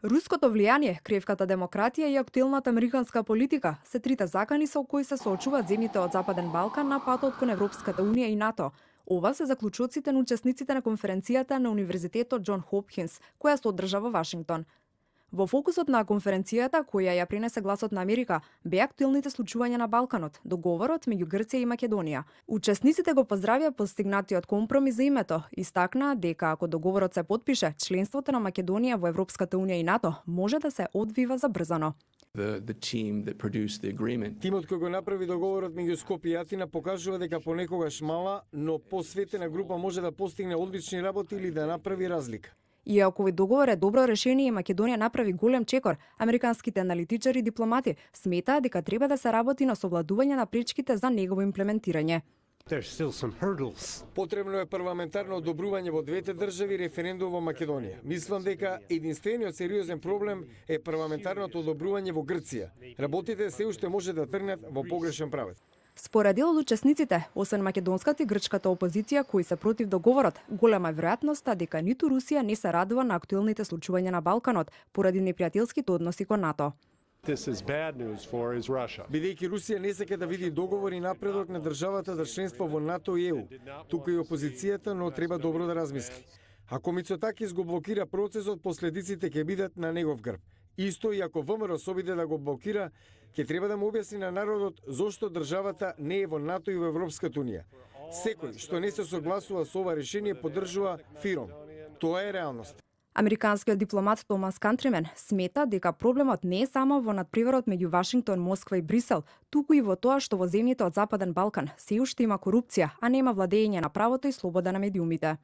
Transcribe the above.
Руското влијание, кревката демократија и актуелната американска политика се трите закани со кои се соочуваат земјите од Западен Балкан на патот кон Европската унија и НАТО. Ова се заклучоците на учесниците на конференцијата на Универзитетот Џон Хопкинс, која се одржа во Вашингтон. Во фокусот на конференцијата, која ја пренесе гласот на Америка, беа актуелните случувања на Балканот, договорот меѓу Грција и Македонија. Учесниците го поздравија постигнатиот компромис за името, истакнаа дека ако договорот се потпише, членството на Македонија во Европската унија и НАТО може да се одвива забрзано. Тимот кој го направи договорот меѓу Скопје и Атина покажува дека понекогаш мала, но посветена група може да постигне одлични работи или да направи разлика. Иако овој договор е добро решение и Македонија направи голем чекор, американските аналитичари и дипломати сметаат дека треба да се работи на совладување на пречките за негово имплементирање. Потребно е парламентарно одобрување во двете држави и референдум во Македонија. Мислам дека единствениот сериозен проблем е парламентарното одобрување во Грција. Работите се уште може да тргнат во погрешен правец. Според дел од учесниците, освен македонската и грчката опозиција кои се против договорот, голема е веројатноста дека ниту Русија не се радува на актуелните случувања на Балканот поради непријателските односи кон НАТО. Бидејќи Русија не сака да види договор и напредок на државата за членство во НАТО и ЕУ, тука и опозицијата, но треба добро да размисли. Ако Мицотакис го блокира процесот, последиците ќе бидат на негов грб. Исто и ако ВМРО се обиде да го блокира, ќе треба да му објасни на народот зошто државата не е во НАТО и во Европската унија. Секој што не се согласува со ова решение поддржува ФИРОМ. Тоа е реалност. Американскиот дипломат Томас Кантримен смета дека проблемот не е само во надпреварот меѓу Вашингтон, Москва и Брисел, туку и во тоа што во земјите од Западен Балкан се уште има корупција, а нема владење на правото и слобода на медиумите.